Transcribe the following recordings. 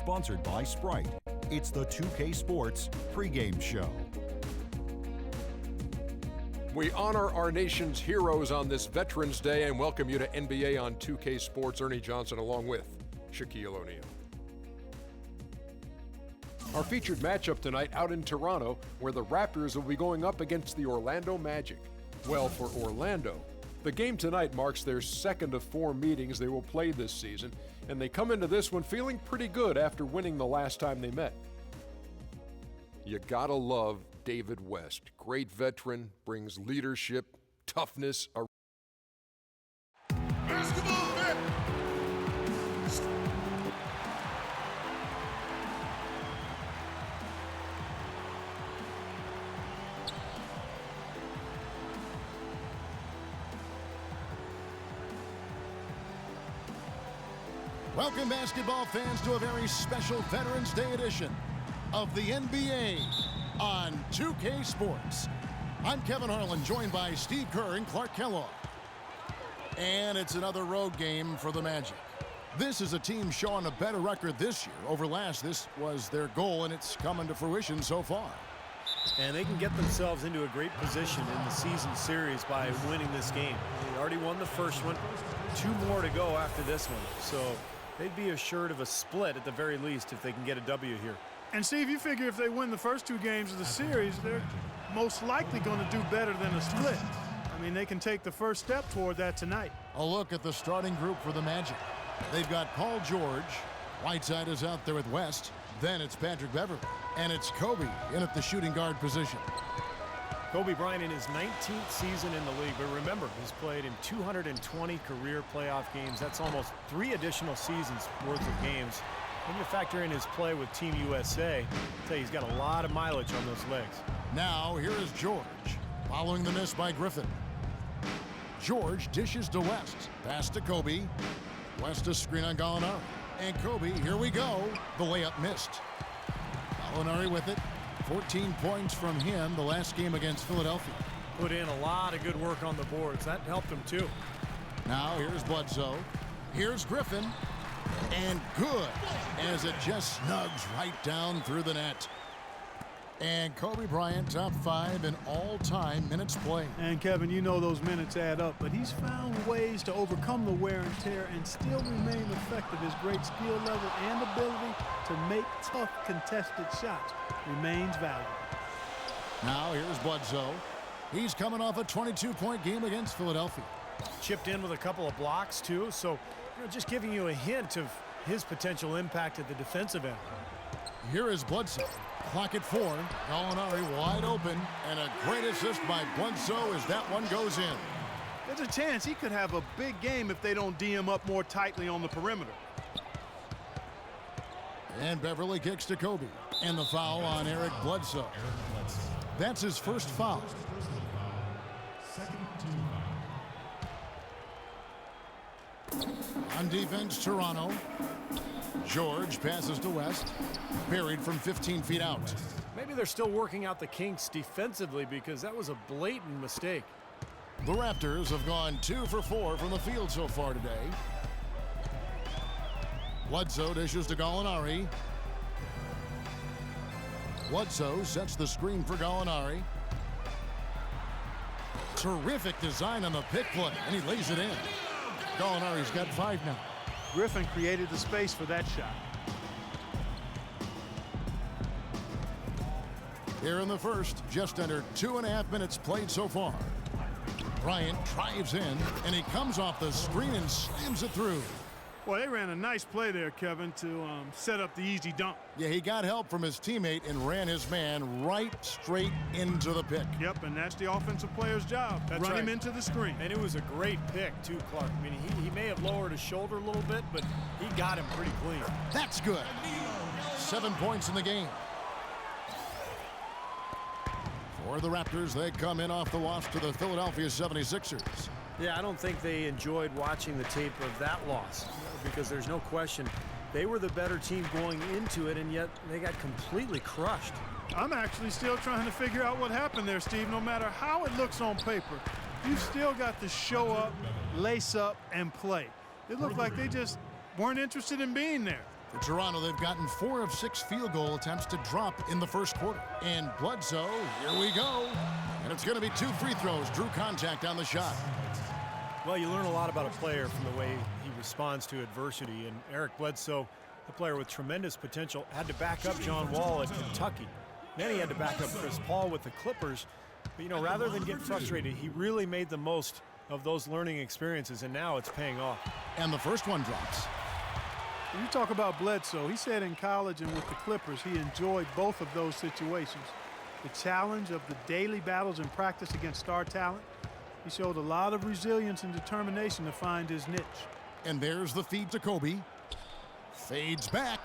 sponsored by Sprite. It's the 2K Sports pregame show. We honor our nation's heroes on this Veterans Day and welcome you to NBA on 2K Sports. Ernie Johnson along with Shaquille O'Neal. Our featured matchup tonight out in Toronto, where the Raptors will be going up against the Orlando Magic. Well, for Orlando, the game tonight marks their second of 4 meetings they will play this season, and they come into this one feeling pretty good after winning the last time they met. You gotta love David West. Great veteran, brings leadership, toughness. Basketball net. Welcome, basketball fans, to a very special Veterans Day edition of the NBA on 2K Sports. I'm Kevin Harlan, joined by Steve Kerr and Clark Kellogg. And it's another road game for the Magic. This is a team showing a better record this year over last. This was their goal, and it's coming to fruition so far. And they can get themselves into a great position in the season series by winning this game. They already won the first one, 2 more to go after this one. So they'd be assured of a split at the very least if they can get a W here. And Steve, you figure if they win the first 2 games of the series, they're most likely going to do better than a split. I mean, they can take the first step toward that tonight. A look at the starting group for the Magic. They've got Paul George. Whiteside is out there with West. Then it's Patrick Beverly. And it's Kobe in at the shooting guard position. Kobe Bryant in his 19th season in the league, but remember, he's played in 220 career playoff games. That's almost 3 additional seasons worth of games. When you factor in his play with Team USA, I'll tell you, he's got a lot of mileage on those legs. Now, here is George, following the miss by Griffin. George dishes to West. Pass to Kobe. West a screen on Gallinari. And Kobe, here we go. The layup missed. Gallinari with it. 14 points from him the last game against Philadelphia. Put in a lot of good work on the boards. That helped him too. Now here's Bledsoe. Here's Griffin. And good, as it just snugs right down through the net. And Kobe Bryant, top 5 in all-time minutes played. And Kevin, you know those minutes add up, but he's found ways to overcome the wear and tear and still remain effective. His great skill level and ability to make tough contested shots remains valuable. Now here's Bledsoe. He's coming off a 22-point game against Philadelphia. Chipped in with a couple of blocks too, so just giving you a hint of his potential impact at the defensive end. Here is Bledsoe. Clock at 4. Gallinari wide open, and a great assist by Bledsoe as that one goes in. There's a chance he could have a big game if they don't D him up more tightly on the perimeter. And Beverly kicks to Kobe. And the foul on Eric Bledsoe. That's his first foul. On defense, Toronto. George passes to West. Buried from 15 feet out. Maybe they're still working out the kinks defensively because that was a blatant mistake. The Raptors have gone 2 for 4 from the field so far today. Bledsoe dishes to Gallinari. Bledsoe sets the screen for Gallinari. Terrific design on the pick play, and he lays it in. Gallinari's got 5 now. Griffin created the space for that shot. Here in the first, just under 2.5 minutes played so far. Bryant drives in, and he comes off the screen and slams it through. Well, they ran a nice play there, Kevin, to set up the easy dunk. Yeah, he got help from his teammate and ran his man right straight into the pick. Yep, and that's the offensive player's job. Run him into the screen. And it was a great pick, too, Clark. I mean, he may have lowered his shoulder a little bit, but he got him pretty clean. That's good. 7 points in the game. For the Raptors, they come in off the loss to the Philadelphia 76ers. Yeah, I don't think they enjoyed watching the tape of that loss because there's no question they were the better team going into it, and yet they got completely crushed. I'm actually still trying to figure out what happened there, Steve. No matter how it looks on paper, you've still got to show up, lace up, and play. It looked like they just weren't interested in being there. For Toronto, they've gotten 4 of 6 field goal attempts to drop in the first quarter. And Bledsoe, here we go. And it's going to be 2 free throws. Drew contact on the shot. Well, you learn a lot about a player from the way he responds to adversity. And Eric Bledsoe, the player with tremendous potential, had to back up John Wall at Kentucky. Then he had to back up Chris Paul with the Clippers. But, you know, rather than get frustrated, he really made the most of those learning experiences, and now it's paying off. And the first one drops. When you talk about Bledsoe, he said in college and with the Clippers, he enjoyed both of those situations. The challenge of the daily battles in practice against star talent. He showed a lot of resilience and determination to find his niche. And there's the feed to Kobe. Fades back.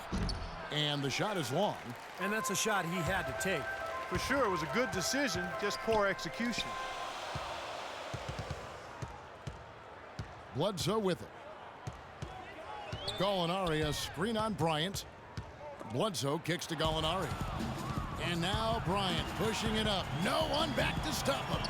And the shot is long. And that's a shot he had to take. For sure, it was a good decision, just poor execution. Bledsoe with it. Gallinari, a screen on Bryant. Bledsoe kicks to Gallinari. And now Bryant pushing it up. No one back to stop him.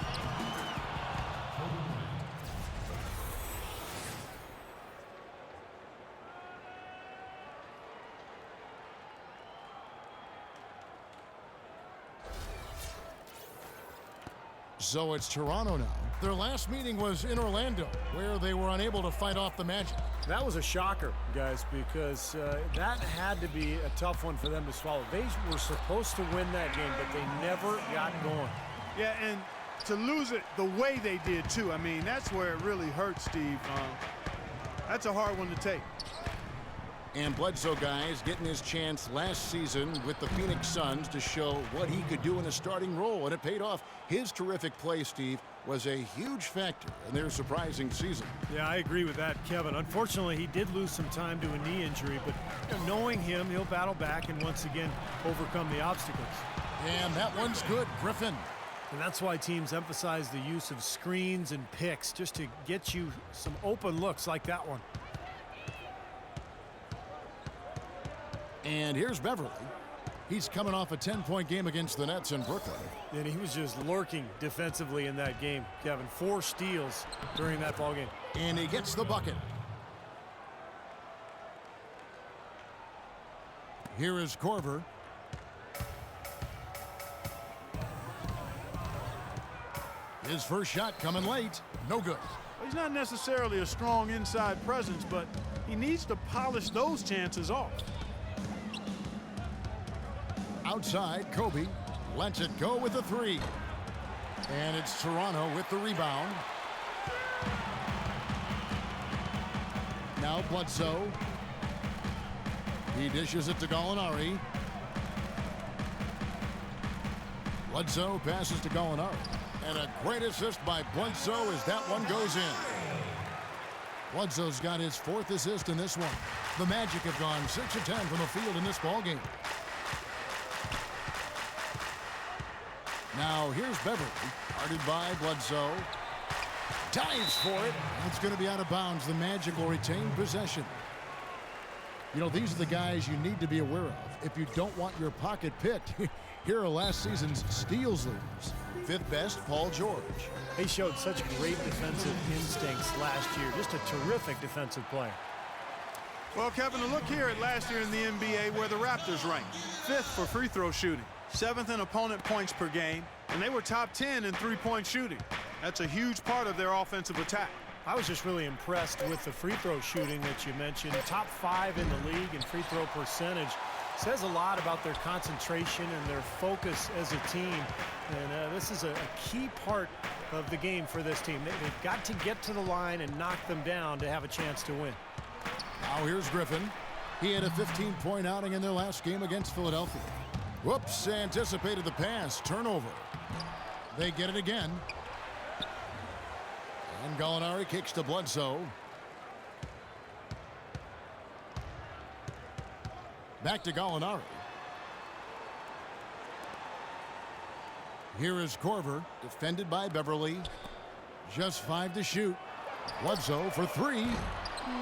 So it's Toronto now. Their last meeting was in Orlando, where they were unable to fight off the Magic. That was a shocker, guys, because that had to be a tough one for them to swallow. They were supposed to win that game, but they never got going. Yeah, and to lose it the way they did, too. I mean, that's where it really hurts, Steve. That's a hard one to take. And Bledsoe, guys, getting his chance last season with the Phoenix Suns to show what he could do in a starting role, and it paid off. His terrific play, Steve, was a huge factor in their surprising season. Yeah, I agree with that, Kevin. Unfortunately, he did lose some time to a knee injury, but knowing him, he'll battle back and once again overcome the obstacles. And that one's good, Griffin. And that's why teams emphasize the use of screens and picks, just to get you some open looks like that one. And here's Beverly. He's coming off a 10-point game against the Nets in Brooklyn. And he was just lurking defensively in that game, Kevin. 4 steals during that ballgame. And he gets the bucket. Here is Korver. His first shot coming late. No good. Well, he's not necessarily a strong inside presence, but he needs to polish those chances off. Outside, Kobe lets it go with a 3. And it's Toronto with the rebound. Now Bledsoe. He dishes it to Gallinari. Bledsoe passes to Gallinari. And a great assist by Bledsoe as that one goes in. Bledsoe's got his 4th assist in this one. The Magic have gone 6 of 10 from the field in this ballgame. Now here's Beverly, guarded by Bledsoe. Dives for it. It's going to be out of bounds. The Magic will retain possession. You know, these are the guys you need to be aware of if you don't want your pocket picked. Here are last season's steals leaders. 5th best, Paul George. He showed such great defensive instincts last year. Just a terrific defensive player. Well, Kevin, a look here at last year in the NBA where the Raptors ranked. 5th for free throw shooting, 7th in opponent points per game, and they were top 10 in three-point shooting. That's a huge part of their offensive attack. I was just really impressed with the free throw shooting that you mentioned. Top 5 in the league in free throw percentage. Says a lot about their concentration and their focus as a team. And this is a key part of the game for this team. They've got to get to the line and knock them down to have a chance to win. Now here's Griffin. He had a 15-point outing in their last game against Philadelphia. Whoops, anticipated the pass. Turnover. They get it again. And Gallinari kicks to Bledsoe. Back to Gallinari. Here is Korver, defended by Beverly. Just 5 to shoot. Bledsoe for 3.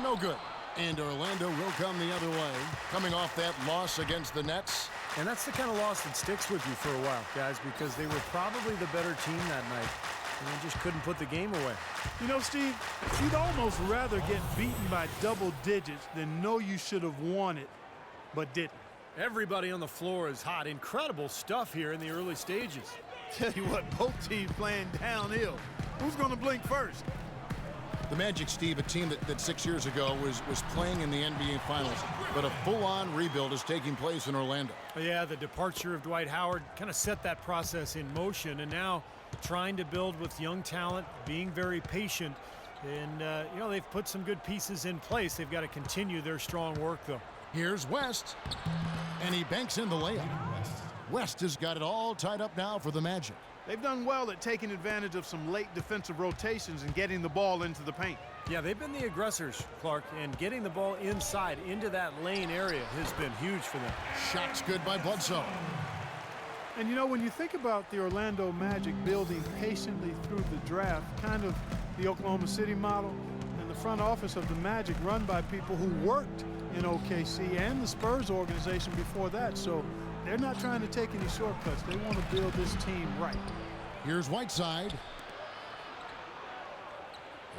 No good. And Orlando will come the other way, coming off that loss against the Nets. And that's the kind of loss that sticks with you for a while, guys, because they were probably the better team that night. And they just couldn't put the game away. You know, Steve, you'd almost rather get beaten by double digits than know you should have won it but didn't. Everybody on the floor is hot. Incredible stuff here in the early stages. Tell you what, both teams playing downhill. Who's going to blink first? The Magic, Steve, a team that 6 years ago was playing in the NBA Finals, but a full-on rebuild is taking place in Orlando. Yeah, the departure of Dwight Howard kind of set that process in motion, and now trying to build with young talent, being very patient, and, you know, they've put some good pieces in place. They've got to continue their strong work, though. Here's West, and he banks in the layup. West has got it all tied up now for the Magic. They've done well at taking advantage of some late defensive rotations and getting the ball into the paint. Yeah, they've been the aggressors, Clark, and getting the ball inside into that lane area has been huge for them. Shot's good by Bledsoe. And you know, when you think about the Orlando Magic building patiently through the draft, kind of the Oklahoma City model, and the front office of the Magic run by people who worked in OKC and the Spurs organization before that, so they're not trying to take any shortcuts. They want to build this team right. Here's Whiteside.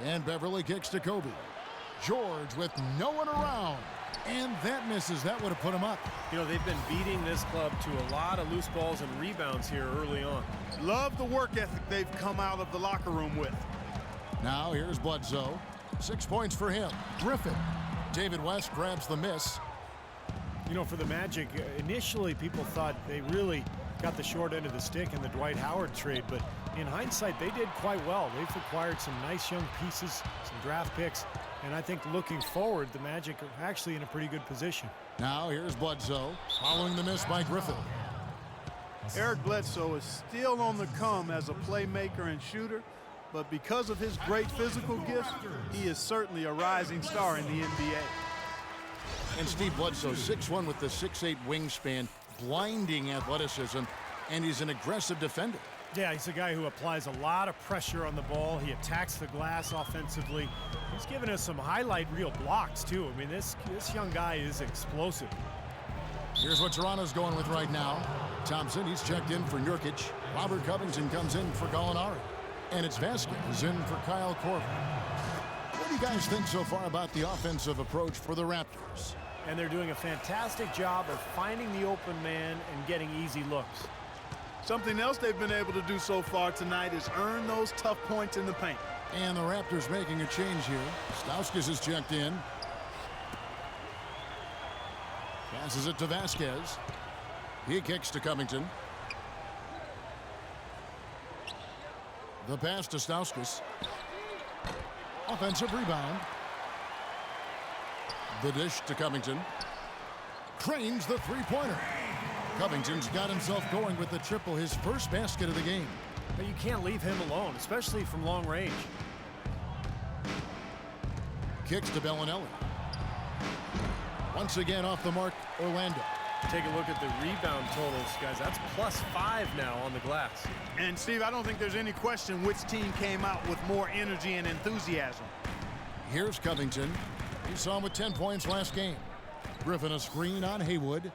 And Beverly kicks to Kobe. George with no one around. And that misses. That would have put him up. You know, they've been beating this club to a lot of loose balls and rebounds here early on. Love the work ethic they've come out of the locker room with. Now here's Bledsoe. 6 points for him. Griffin. David West grabs the miss. You know, for the Magic, initially people thought they really got the short end of the stick in the Dwight Howard trade, but in hindsight, they did quite well. They've acquired some nice young pieces, some draft picks, and I think looking forward, the Magic are actually in a pretty good position. Now here's Bledsoe, following the miss by Griffin. Eric Bledsoe is still on the come as a playmaker and shooter, but because of his great physical gifts, he is certainly a rising star in the NBA. And Steve Bledsoe, 6'1" with the 6'8" wingspan, blinding athleticism, and he's an aggressive defender. Yeah, he's a guy who applies a lot of pressure on the ball. He attacks the glass offensively. He's given us some highlight reel blocks, too. I mean, this young guy is explosive. Here's what Toronto's going with right now. Thompson, he's checked in for Nurkic. Robert Covington comes in for Gallinari. And it's Vasquez in for Kyle Korver. What do you guys think so far about the offensive approach for the Raptors? And they're doing a fantastic job of finding the open man and getting easy looks. Something else they've been able to do so far tonight is earn those tough points in the paint. And the Raptors making a change here. Stauskas is checked in. Passes it to Vasquez. He kicks to Covington. The pass to Stauskas. Offensive rebound. The dish to Covington. Cranes the three-pointer. Covington's got himself going with the triple, his first basket of the game. But you can't leave him alone, especially from long range. Kicks to Bellinelli. Once again off the mark, Orlando. Take a look at the rebound totals, guys. That's +5 now on the glass. And, Steve, I don't think there's any question which team came out with more energy and enthusiasm. Here's Covington. We saw him with 10 points last game. Griffin a screen on Haywood.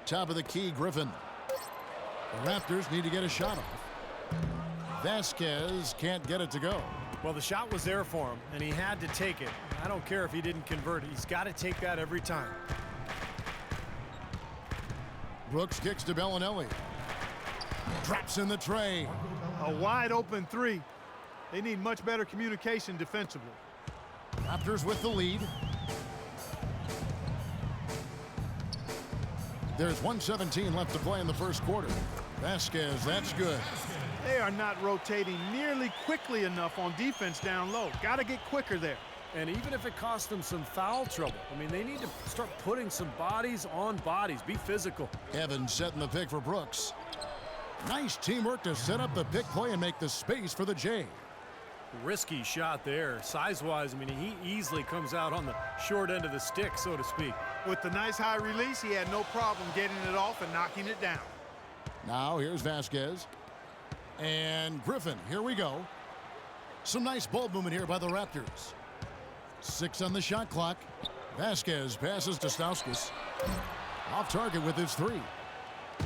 Top of the key, Griffin. The Raptors need to get a shot off. Vasquez can't get it to go. Well, the shot was there for him, and he had to take it. I don't care if he didn't convert. He's got to take that every time. Brooks kicks to Bellinelli. Drops in the tray. A wide open three. They need much better communication defensively. Raptors with the lead. There's 1:17 left to play in the first quarter. Vasquez, that's good. They are not rotating nearly quickly enough on defense down low. Got to get quicker there. And even if it costs them some foul trouble, I mean, they need to start putting some bodies on bodies. Be physical. Evans setting the pick for Brooks. Nice teamwork to set up the pick play and make the space for the J. Risky shot there. Size-wise, I mean, he easily comes out on the short end of the stick, so to speak. With the nice high release, he had no problem getting it off and knocking it down. Now here's Vasquez. And Griffin, here we go. Some nice ball movement here by the Raptors. 6 on the shot clock. Vasquez passes to Stauskas. Off target with his 3.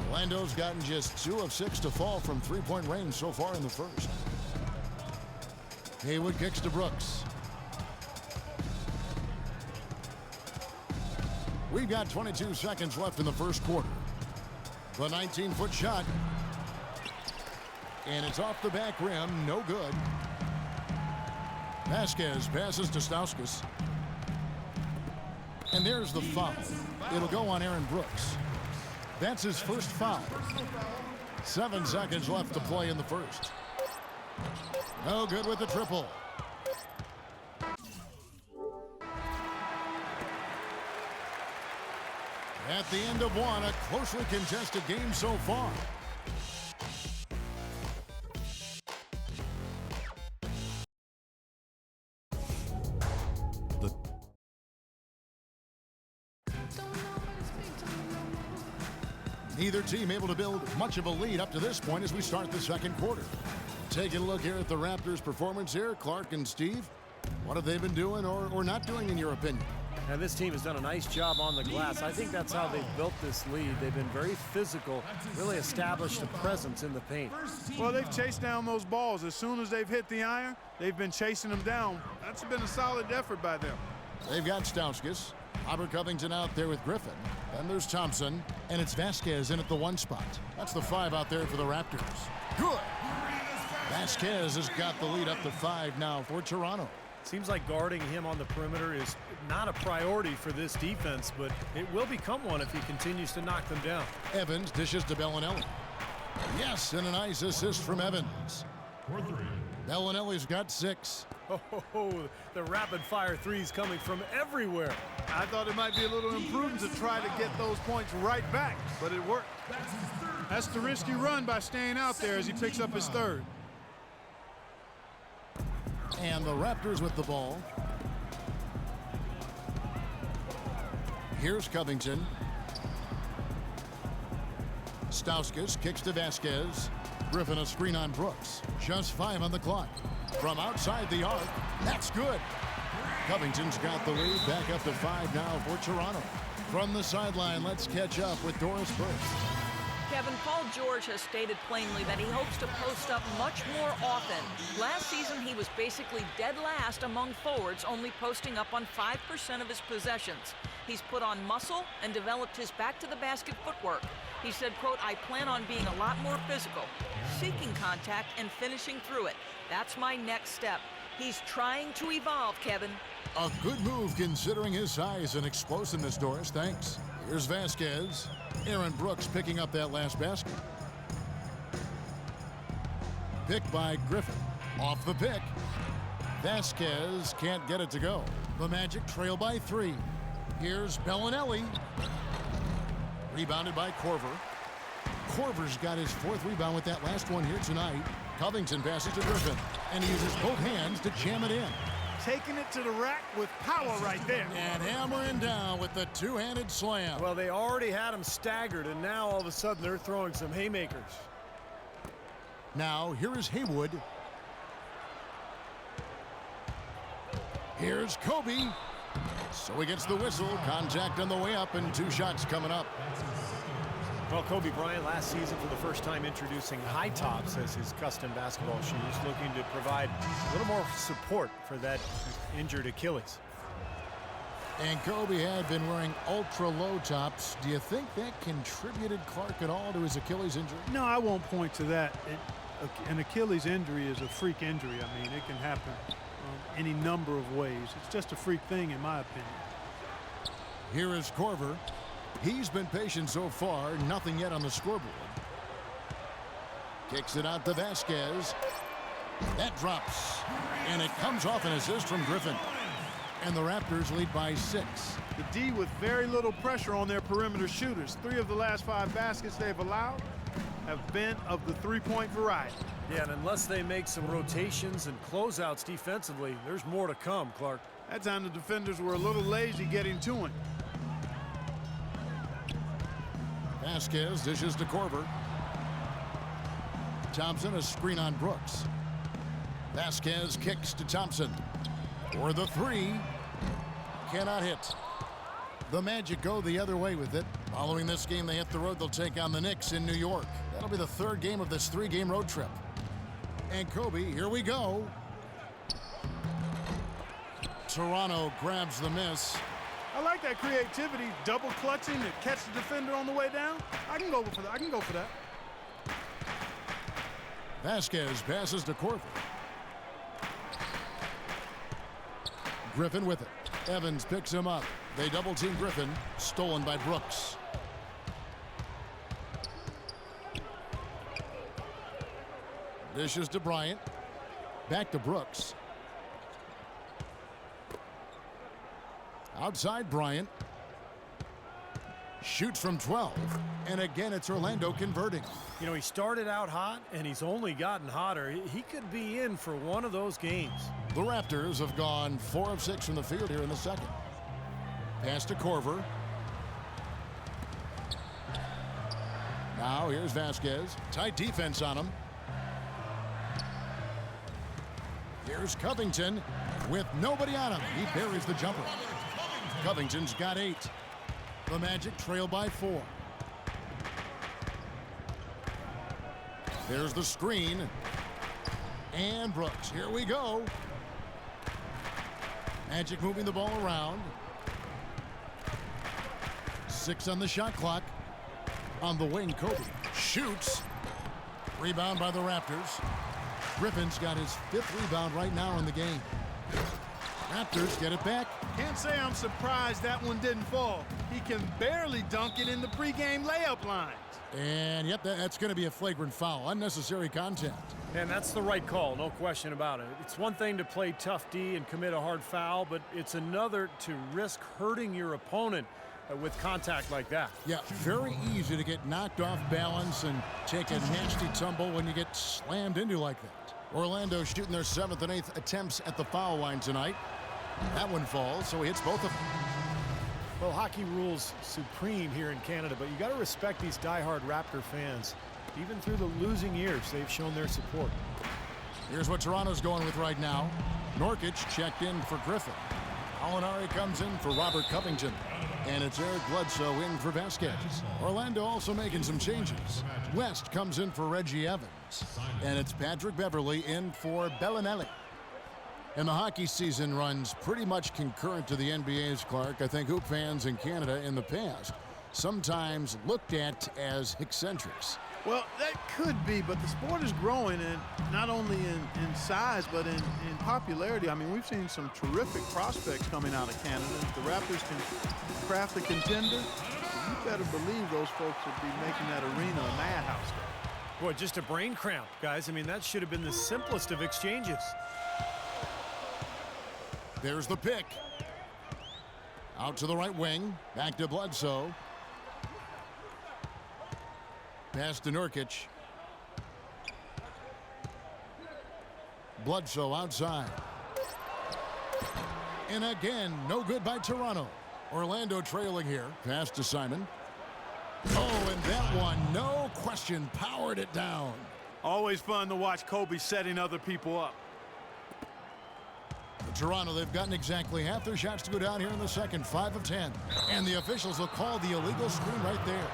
Orlando's gotten just 2 of 6 to fall from three-point range so far in the first. Haywood kicks to Brooks. We've got 22 seconds left in the first quarter. The 19-foot shot. And it's off the back rim. No good. Vasquez passes to Stauskas. And there's the foul. It'll go on Aaron Brooks. That's his first foul. 7 seconds left to play in the first. No good with the triple. At the end of one, a closely contested game so far. Neither team able to build much of a lead up to this point as we start the second quarter. Taking a look here at the Raptors' performance here, Clark and Steve. What have they been doing or not doing in your opinion? And this team has done a nice job on the glass. I think that's how they've built this lead. They've been very physical, really established a presence in the paint. Well, they've chased down those balls. As soon as they've hit the iron, they've been chasing them down. That's been a solid effort by them. They've got Stauskas. Robert Covington out there with Griffin. Then there's Thompson, and it's Vasquez in at the 1 spot. That's the 5 out there for the Raptors. Good. Vasquez has got the lead up to 5 now for Toronto. Seems like guarding him on the perimeter is not a priority for this defense, but it will become one if he continues to knock them down. Evans dishes to Bellinelli. Yes, and a nice assist from Evans. Bellinelli's got 6. Oh, the rapid-fire threes coming from everywhere. I thought it might be a little imprudent to try to get those points right back, but it worked. That's the risky run by staying out there as he picks up his 3rd. And the Raptors with the ball. Here's Covington. Stauskas kicks to Vasquez. Griffin a screen on Brooks. Just 5 on the clock. From outside the arc, that's good. Covington's got the lead, back up to 5 now for Toronto. From the sideline, let's catch up with Doris Burke. Kevin, Paul George has stated plainly that he hopes to post up much more often. Last season, he was basically dead last among forwards, only posting up on 5% of his possessions. He's put on muscle and developed his back-to-the-basket footwork. He said, quote, "I plan on being a lot more physical, seeking contact and finishing through it. That's my next step." He's trying to evolve, Kevin. A good move considering his size and explosiveness, Doris. Thanks. Here's Vasquez. Aaron Brooks picking up that last basket. Pick by Griffin. Off the pick. Vasquez can't get it to go. The Magic trail by 3. Here's Bellinelli. Rebounded by Korver. Korver's got his 4th rebound with that last one here tonight. Covington passes to Griffin, and he uses both hands to jam it in. Taking it to the rack with power right there. And hammering down with the 2-handed slam. Well, they already had him staggered, and now all of a sudden they're throwing some haymakers. Now, here is Haywood. Here's Kobe. So he gets the whistle. Contact on the way up, and 2 shots coming up. Well, Kobe Bryant last season for the first time introducing high tops as his custom basketball shoes, looking to provide a little more support for that injured Achilles. And Kobe had been wearing ultra low tops. Do you think that contributed, Clark, at all to his Achilles injury? No, I won't point to that. An Achilles injury is a freak injury. I mean, it can happen any number of ways. It's just a freak thing, in my opinion. Here is Korver. He's been patient so far. Nothing yet on the scoreboard. Kicks it out to Vasquez. That drops. And it comes off an assist from Griffin. And the Raptors lead by 6. The D with very little pressure on their perimeter shooters. 3 of the last 5 baskets they've allowed have been of the 3-point variety. Yeah, and unless they make some rotations and closeouts defensively, there's more to come, Clark. That time the defenders were a little lazy getting to him. Vasquez dishes to Korver. Thompson a screen on Brooks. Vasquez kicks to Thompson. For the 3. Cannot hit. The Magic go the other way with it. Following this game, they hit the road. They'll take on the Knicks in New York. That'll be the 3rd game of this 3-game road trip. And Kobe, here we go. Toronto grabs the miss. I like that creativity, double clutching to catch the defender on the way down. I can go for that. I can go for that. Vasquez passes to Corver. Griffin with it. Evans picks him up. They double team Griffin. Stolen by Brooks. Dishes to Bryant. Back to Brooks. Outside Bryant. Shoots from 12. And again, it's Orlando converting. You know, he started out hot, and he's only gotten hotter. He could be in for one of those games. The Raptors have gone 4 of 6 from the field here in the second. Pass to Corver. Now here's Vasquez. Tight defense on him. Here's Covington with nobody on him. He buries the jumper. Covington's got 8. The Magic trail by 4. There's the screen. And Brooks. Here we go. Magic moving the ball around. 6 on the shot clock. On the wing, Kobe shoots. Rebound by the Raptors. Griffin's got his 5th rebound right now in the game. Raptors get it back. Can't say I'm surprised that one didn't fall. He can barely dunk it in the pregame layup lines. And yep, that's going to be a flagrant foul. Unnecessary contact. And that's the right call, no question about it. It's one thing to play tough D and commit a hard foul, but it's another to risk hurting your opponent with contact like that. Yeah, very easy to get knocked off balance and take a nasty tumble when you get slammed into like that. Orlando shooting their 7th and 8th attempts at the foul line tonight. That one falls, so he hits both of them. Well, hockey rules supreme here in Canada, but you got to respect these diehard Raptor fans. Even through the losing years, they've shown their support. Here's what Toronto's going with right now. Nurkic checked in for Griffin. Alinari comes in for Robert Covington. And it's Eric Bledsoe in for Vasquez. Orlando also making some changes. West comes in for Reggie Evans. And it's Patrick Beverly in for Bellinelli. And the hockey season runs pretty much concurrent to the NBA's, Clark. I think hoop fans in Canada in the past sometimes looked at as eccentrics. Well, that could be, but the sport is growing, and not only in size, but in popularity. I mean, we've seen some terrific prospects coming out of Canada. If the Raptors can craft a contender, you better believe those folks would be making that arena a madhouse. Boy, just a brain cramp, guys. I mean, that should have been the simplest of exchanges. There's the pick. Out to the right wing. Back to Bledsoe. Pass to Nurkic. Bledsoe outside. And again, no good by Toronto. Orlando trailing here. Pass to Simon. Oh, and that one, no question, powered it down. Always fun to watch Kobe setting other people up. Toronto, they've gotten exactly half their shots to go down here in the second, 5 of 10. And the officials will call the illegal screen right there.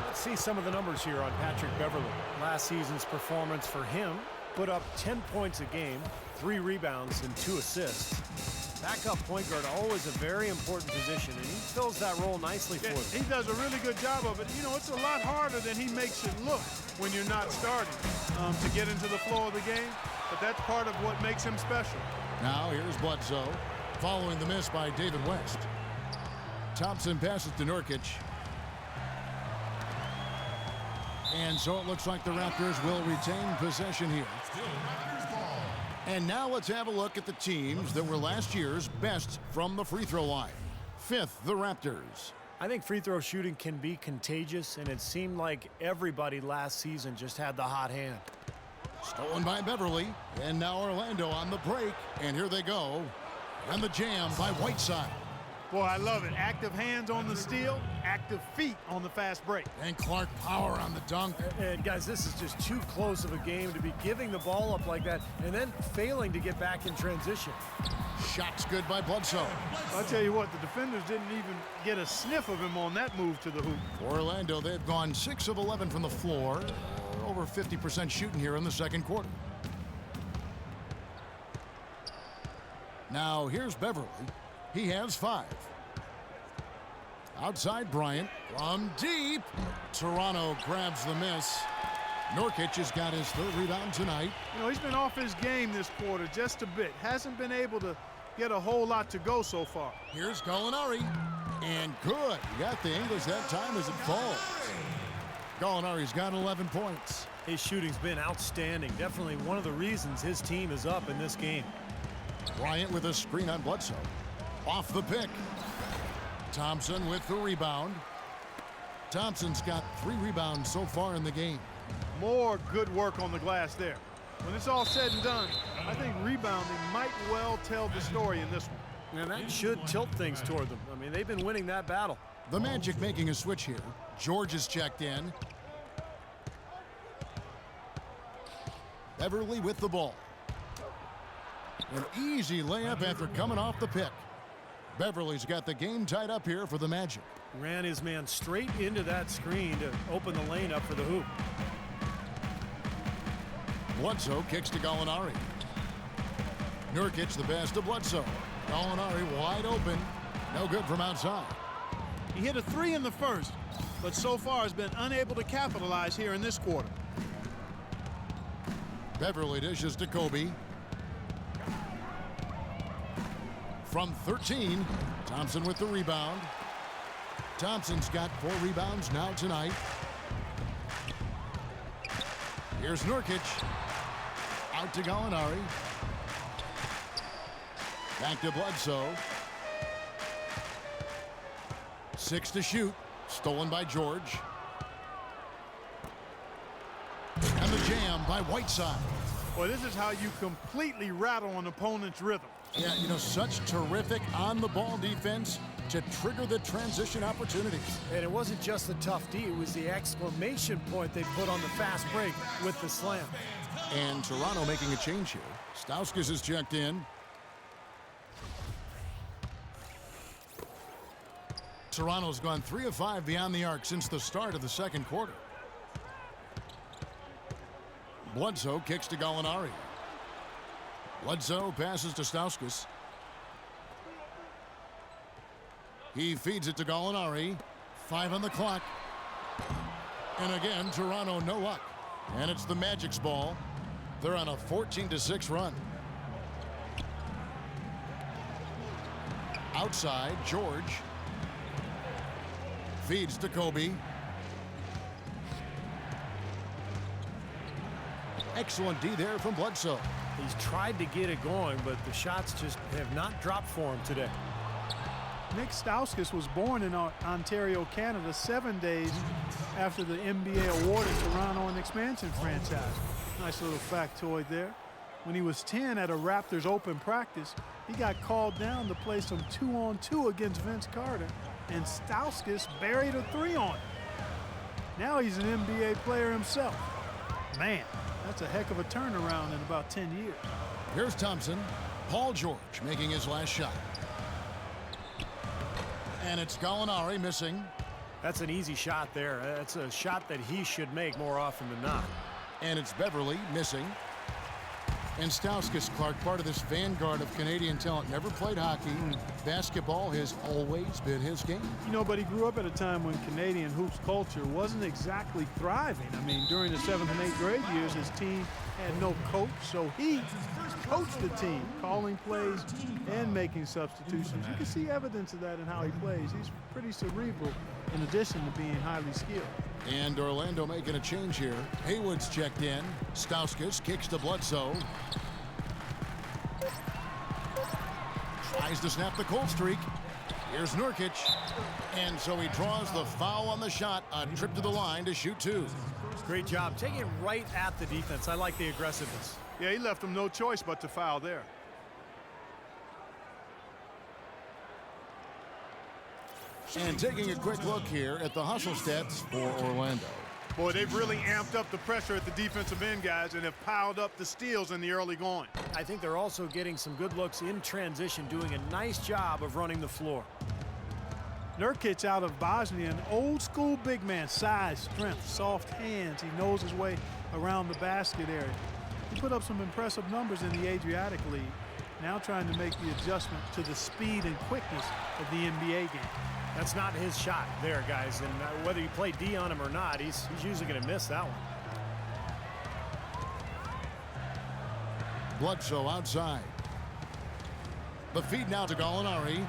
Let's see some of the numbers here on Patrick Beverly. Last season's performance for him put up 10 points a game, 3 rebounds, and 2 assists. Backup point guard, always a very important position, and he fills that role nicely for them. He does a really good job of it. You know, it's a lot harder than he makes it look when you're not starting to get into the flow of the game, but that's part of what makes him special. Now here's Bledsoe, following the miss by David West. Thompson passes to Nurkic. And so it looks like the Raptors will retain possession here. And now let's have a look at the teams that were last year's best from the free throw line. 5th, the Raptors. I think free throw shooting can be contagious, and it seemed like everybody last season just had the hot hand. Stolen by Beverly, and now Orlando on the break. And here they go. And the jam by Whiteside. Boy, I love it. Active hands on the steal, active feet on the fast break. And Clark power on the dunk. And guys, this is just too close of a game to be giving the ball up like that and then failing to get back in transition. Shots good by Bledsoe. I'll tell you what, the defenders didn't even get a sniff of him on that move to the hoop. For Orlando, they've gone 6 of 11 from the floor. Over 50% shooting here in the second quarter. Now here's Beverly. He has 5. Outside Bryant from deep. Toronto grabs the miss. Nurkic has got his third rebound tonight. You know, he's been off his game this quarter just a bit. Hasn't been able to get a whole lot to go so far. Here's Gallinari. And good. He got the English that time as it falls. Gallinari's got 11 points. His shooting's been outstanding. Definitely one of the reasons his team is up in this game. Bryant with a screen on Bledsoe. Off the pick. Thompson with the rebound. Thompson's got 3 rebounds so far in the game. More good work on the glass there. When it's all said and done, I think rebounding might well tell the story in this one. And that should tilt things toward them. I mean, they've been winning that battle. The Magic making a switch here. George is checked in. Beverly with the ball. An easy layup after coming off the pick. Beverly's got the game tied up here for the Magic. Ran his man straight into that screen to open the lane up for the hoop. Bledsoe kicks to Gallinari. Nurkic the pass to Bledsoe. Gallinari wide open. No good from outside. He hit a 3 in the first, but so far has been unable to capitalize here in this quarter. Beverly dishes to Kobe. From 13, Thompson with the rebound. Thompson's got 4 rebounds now tonight. Here's Nurkic. Out to Gallinari. Back to Bledsoe. 6 to shoot. Stolen by George. And the jam by Whiteside. Well, this is how you completely rattle an opponent's rhythm. Yeah, you know, such terrific on-the-ball defense to trigger the transition opportunities. And it wasn't just the tough D, it was the exclamation point they put on the fast break with the slam. And Toronto making a change here. Stauskas is checked in. Toronto's gone 3 of 5 beyond the arc since the start of the second quarter. Bledsoe kicks to Gallinari. Bledsoe passes to Stauskas. He feeds it to Gallinari. 5 on the clock. And again, Toronto no luck. And it's the Magic's ball. They're on a 14-6 run. Outside, George. Feeds to Kobe. Excellent D there from Bledsoe. He's tried to get it going, but the shots just have not dropped for him today. Nick Stauskas was born in Ontario, Canada, 7 days after the NBA awarded Toronto an expansion franchise. Nice little factoid there. When he was 10 at a Raptors open practice, he got called down to play some 2-on-2 against Vince Carter, and Stauskas buried a 3 on him. Now he's an NBA player himself. Man, that's a heck of a turnaround in about 10 years. Here's Thompson. Paul George making his last shot. And it's Gallinari missing. That's an easy shot there. That's a shot that he should make more often than not. And it's Beverly missing. And Stauskas, Clark, part of this vanguard of Canadian talent, never played hockey. Basketball has always been his game. You know, but he grew up at a time when Canadian hoops culture wasn't exactly thriving. I mean, during the 7th and 8th grade years, his team had no coach, so he coached the team, calling plays and making substitutions. You can see evidence of that in how he plays. He's pretty cerebral in addition to being highly skilled. And Orlando making a change here. Haywood's checked in. Stauskas kicks to Bledsoe. Tries to snap the cold streak. Here's Nurkic. And so he draws the foul on the shot. A trip to the line to shoot 2. Great job. Taking it right at the defense. I like the aggressiveness. Yeah, he left him no choice but to foul there. And taking a quick look here at the hustle stats for Orlando. Boy, they've really amped up the pressure at the defensive end, guys, and have piled up the steals in the early going. I think they're also getting some good looks in transition, doing a nice job of running the floor. Nurkic out of Bosnia, an old-school big man, size, strength, soft hands. He knows his way around the basket area. He put up some impressive numbers in the Adriatic League. now trying to make the adjustment to the speed and quickness of the NBA game. That's not his shot there, guys. And whether you play D on him or not, he's usually going to miss that one. Bledsoe outside. The feed now to Gallinari.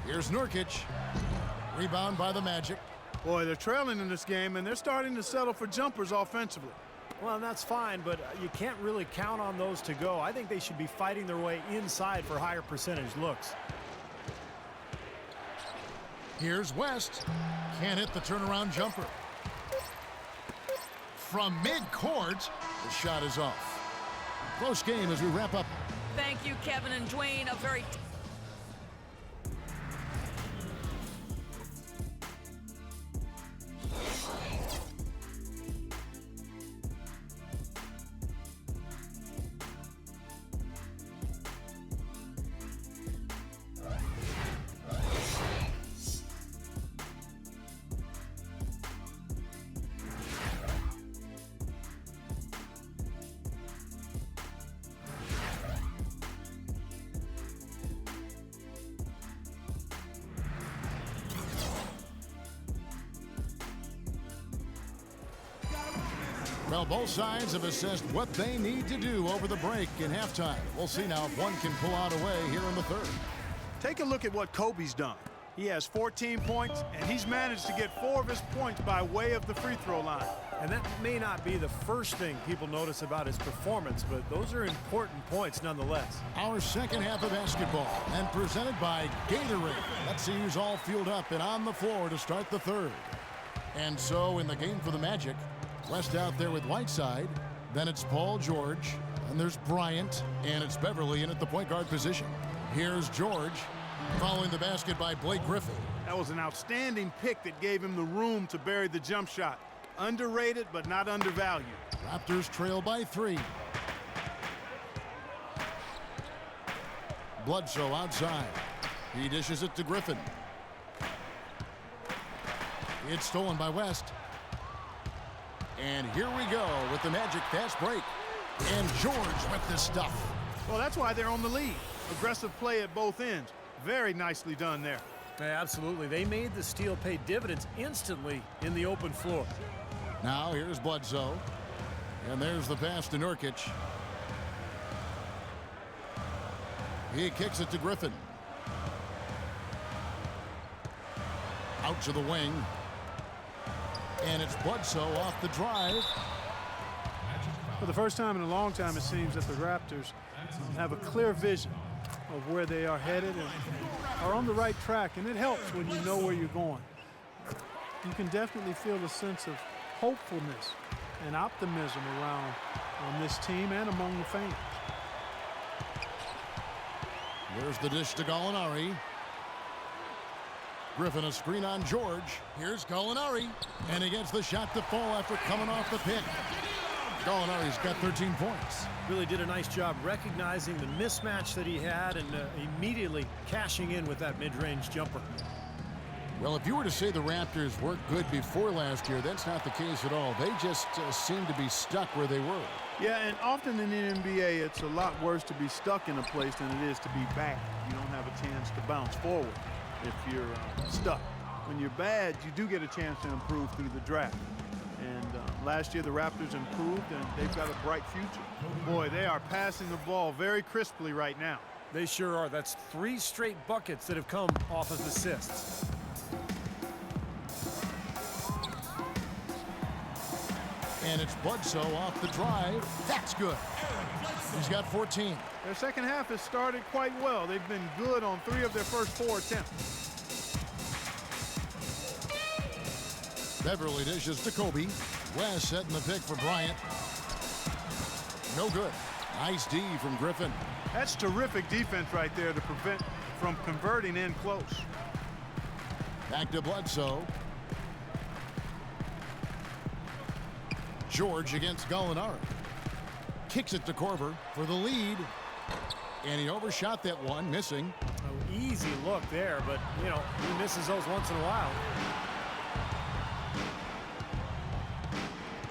Here's Nurkic. Rebound by the Magic. Boy, they're trailing in this game, and they're starting to settle for jumpers offensively. Well, and that's fine, but you can't really count on those to go. I think they should be fighting their way inside for higher percentage looks. Here's West. Can't hit the turnaround jumper. From midcourt, the shot is off. Close game as we wrap up. Thank you, Kevin and Dwayne. A very Well, both sides have assessed what they need to do over the break in halftime. We'll see now if one can pull out away here in the third. Take a look at what Kobe's done. He has 14 points, and he's managed to get 4 of his points by way of the free throw line. And that may not be the first thing people notice about his performance, but those are important points nonetheless. Our second half of basketball, and presented by Gatorade. Let's see who's all fueled up and on the floor to start the third. And so in the game for the Magic, West out there with Whiteside, then it's Paul George, and there's Bryant, and it's Beverly in at the point guard position. Here's George, following the basket by Blake Griffin. That was an outstanding pick that gave him the room to bury the jump shot. Underrated, but not undervalued. Raptors trail by 3. Bledsoe outside. He dishes it to Griffin. It's stolen by West. And here we go with the Magic fast break. And George with this stuff. Well, that's why they're on the lead. Aggressive play at both ends. Very nicely done there. Yeah, absolutely. They made the steal pay dividends instantly in the open floor. Now here's Bledsoe. And there's the pass to Nurkic. He kicks it to Griffin. Out to the wing. And it's Bledsoe off the drive. For the first time in a long time, it seems that the Raptors have a clear vision of where they are headed and are on the right track, and it helps when you know where you're going. You can definitely feel a sense of hopefulness and optimism around on this team and among the fans. There's the dish to Gallinari. Griffin a screen on George. Here's Gallinari. And he gets the shot to fall after coming off the pick. Gallinari's got 13 points. Really did a nice job recognizing the mismatch that he had and immediately cashing in with that mid-range jumper. Well, if you were to say the Raptors weren't good before last year, that's not the case at all. They just seem to be stuck where they were. Yeah, and often in the NBA, it's a lot worse to be stuck in a place than it is to be bad. You don't have a chance to bounce forward if you're stuck. When you're bad, you do get a chance to improve through the draft. And last year, the Raptors improved, and they've got a bright future. Boy, they are passing the ball very crisply right now. They sure are. That's 3 straight buckets that have come off of assists. And it's Bledsoe off the drive. That's good. He's got 14. Their second half has started quite well. They've been good on 3 of their first 4 attempts. Beverly dishes to Kobe. West setting the pick for Bryant. No good. Nice D from Griffin. That's terrific defense right there to prevent from converting in close. Back to Bledsoe. George against Gallinari. Kicks it to Korver for the lead. And he overshot that one, missing. Oh, easy look there, but, you know, he misses those once in a while.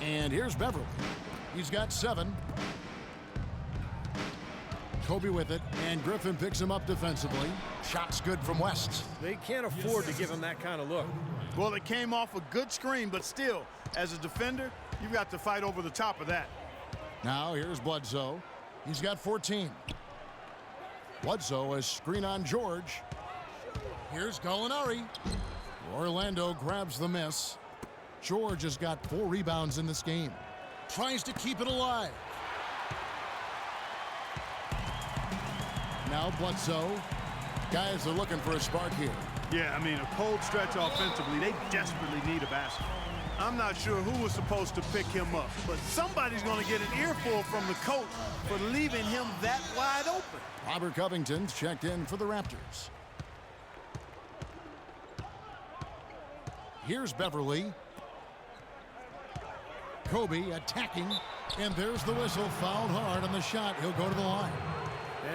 And here's Beverly. He's got 7. Kobe with it, and Griffin picks him up defensively. Shot's good from West. They can't afford to give him that kind of look. Well, it came off a good screen, but still, as a defender, you've got to fight over the top of that. Now here's Bledsoe. He's got 14. Bledsoe has screen on George. Here's Gallinari. Orlando grabs the miss. George has got 4 rebounds in this game. Tries to keep it alive. Now Bledsoe. Guys are looking for a spark here. Yeah, I mean, a cold stretch offensively. They desperately need a basket. I'm not sure who was supposed to pick him up, but somebody's going to get an earful from the coach for leaving him that wide open. Robert Covington's checked in for the Raptors. Here's Beverly. Kobe attacking, and there's the whistle. Fouled hard on the shot. He'll go to the line.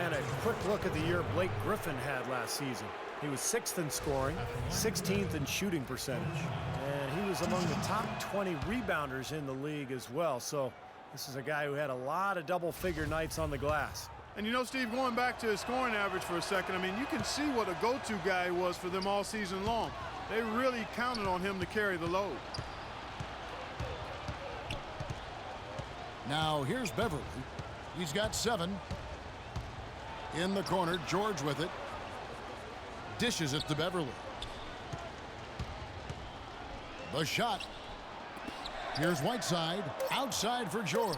And a quick look at the year Blake Griffin had last season. He was 6th in scoring, 16th in shooting percentage. And he was among the top 20 rebounders in the league as well. So this is a guy who had a lot of double-figure nights on the glass. And you know, Steve, going back to his scoring average for a second, I mean, you can see what a go-to guy was for them all season long. They really counted on him to carry the load. Now here's Beverly. He's got 7. In the corner, George with it. Dishes it to Beverly. The shot. Here's Whiteside. Outside for George.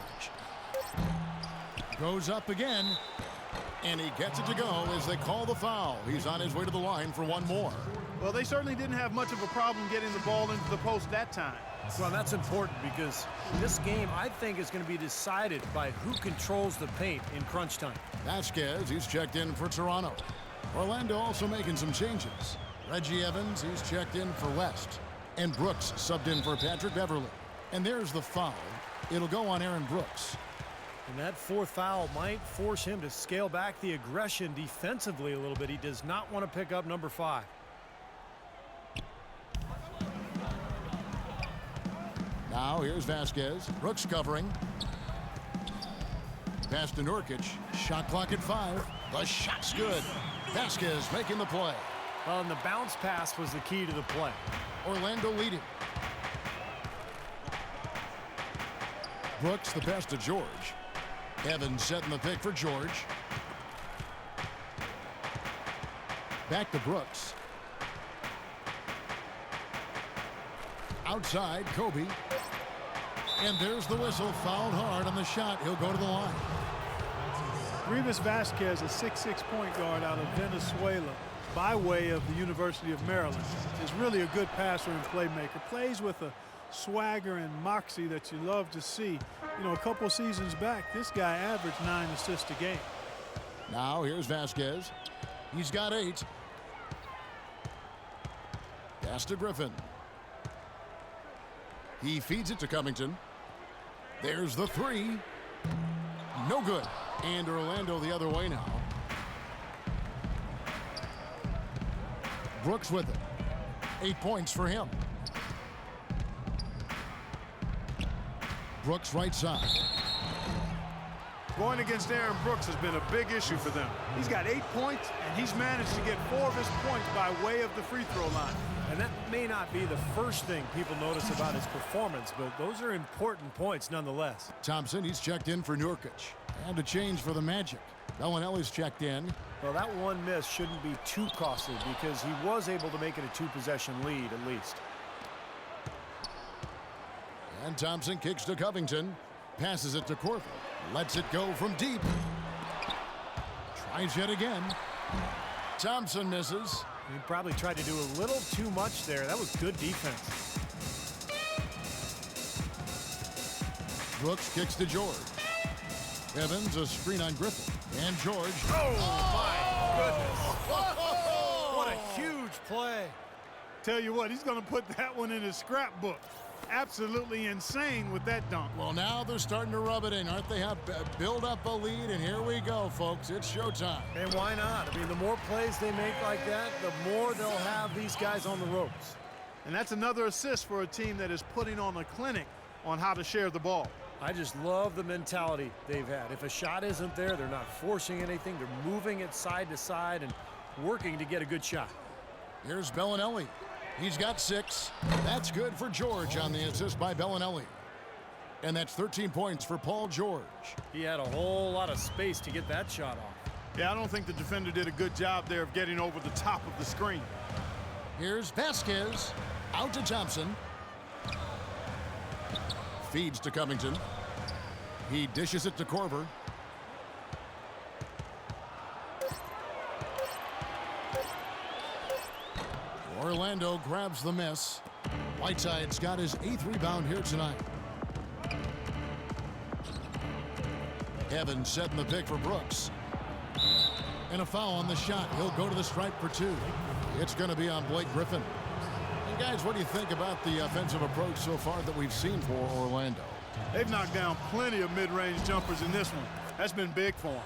Goes up again. And he gets it to go as they call the foul. He's on his way to the line for one more. Well, they certainly didn't have much of a problem getting the ball into the post that time. Well, that's important because this game, I think, is going to be decided by who controls the paint in crunch time. Vasquez, he's checked in for Toronto. Orlando also making some changes. Reggie Evans, he's checked in for West. And Brooks subbed in for Patrick Beverly. And there's the foul. It'll go on Aaron Brooks. And that 4th foul might force him to scale back the aggression defensively a little bit. He does not want to pick up number 5. Now here's Vasquez. Brooks covering. Pass to Nurkic. Shot clock at 5. The shot's good. Vasquez making the play. Well, and the bounce pass was the key to the play. Orlando leading. Brooks the pass to George. Evans setting the pick for George. Back to Brooks. Outside, Kobe. And there's the whistle. Fouled hard on the shot. He'll go to the line. Rivas Vasquez, a 6'6" point guard out of Venezuela by way of the University of Maryland, is really a good passer and playmaker. Plays with a swagger and moxie that you love to see. You know, a couple seasons back, this guy averaged 9 assists a game. Now here's Vasquez. He's got 8. Pass to Griffin. He feeds it to Covington. There's the 3. No good. And Orlando the other way now. Brooks with it. 8 points for him. Brooks right side. Going against Aaron Brooks has been a big issue for them. He's got 8 points, and he's managed to get 4 of his points by way of the free throw line. And that may not be the first thing people notice about his performance, but those are important points nonetheless. Thompson, he's checked in for Nurkic. And a change for the Magic. Bellinelli's checked in. Well, that one miss shouldn't be too costly because he was able to make it a 2-possession lead at least. And Thompson kicks to Covington. Passes it to Korver. Lets it go from deep. Tries yet again. Thompson misses. He probably tried to do a little too much there. That was good defense. Brooks kicks to George. Evans a screen on Griffin. And George. Oh, my goodness. What a huge play. Tell you what, he's going to put that one in his scrapbook. Absolutely insane with that dunk. Well, now they're starting to rub it in, aren't they? Have build up a lead, and here we go, folks. It's showtime. And why not? I mean, the more plays they make like that, the more they'll have these guys on the ropes. And that's another assist for a team that is putting on a clinic on how to share the ball. I just love the mentality they've had. If a shot isn't there, they're not forcing anything. They're moving it side to side and working to get a good shot. Here's Bellinelli. He's got 6. That's good for George on the assist by Bellinelli. And that's 13 points for Paul George. He had a whole lot of space to get that shot off. Yeah, I don't think the defender did a good job there of getting over the top of the screen. Here's Vasquez. Out to Thompson. Feeds to Covington. He dishes it to Korver. Orlando grabs the miss. Whiteside's got his 8th rebound here tonight. Evans setting the pick for Brooks. And a foul on the shot. He'll go to the stripe for 2. It's going to be on Blake Griffin. And guys, what do you think about the offensive approach so far that we've seen for Orlando? They've knocked down plenty of mid-range jumpers in this one. That's been big for them.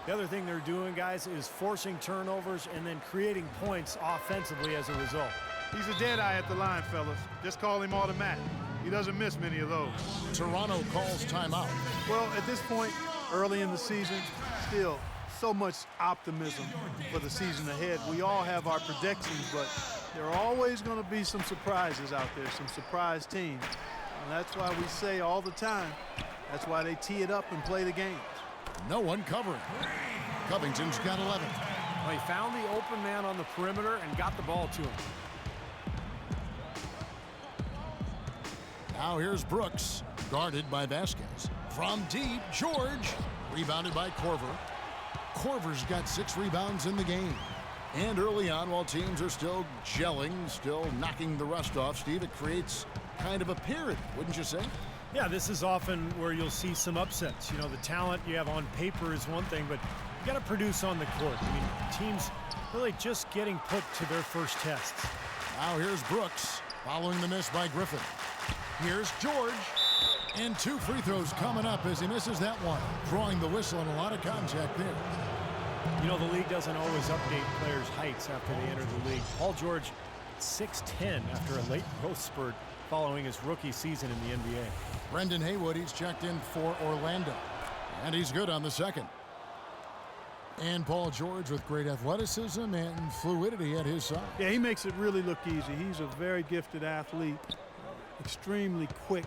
The other thing they're doing, guys, is forcing turnovers and then creating points offensively as a result. He's a dead eye at the line, fellas. Just call him automatic. He doesn't miss many of those. Toronto calls timeout. Well, at this point, early in the season, still so much optimism for the season ahead. We all have our predictions, but there are always going to be some surprises out there, some surprise teams. And that's why we say all the time, that's why they tee it up and play the games. No one covering. Covington's got 11. Well, he found the open man on the perimeter and got the ball to him. Now here's Brooks, guarded by Vasquez. From deep, George, rebounded by Korver. Korver's got 6 rebounds in the game. And early on, while teams are still gelling, still knocking the rust off, Steve, it creates kind of a period, wouldn't you say? Yeah, this is often where you'll see some upsets. You know, the talent you have on paper is one thing, but you got to produce on the court. I mean, teams really just getting put to their first tests. Now here's Brooks, following the miss by Griffin. Here's George, and 2 free throws coming up as he misses that one, drawing the whistle and a lot of contact there. You know, the league doesn't always update players' heights after they enter the league. Paul George, 6'10" after a late growth spurt following his rookie season in the NBA. Brendan Haywood, he's checked in for Orlando, and he's good on the second. And Paul George with great athleticism and fluidity at his side. Yeah, he makes it really look easy. He's a very gifted athlete, extremely quick,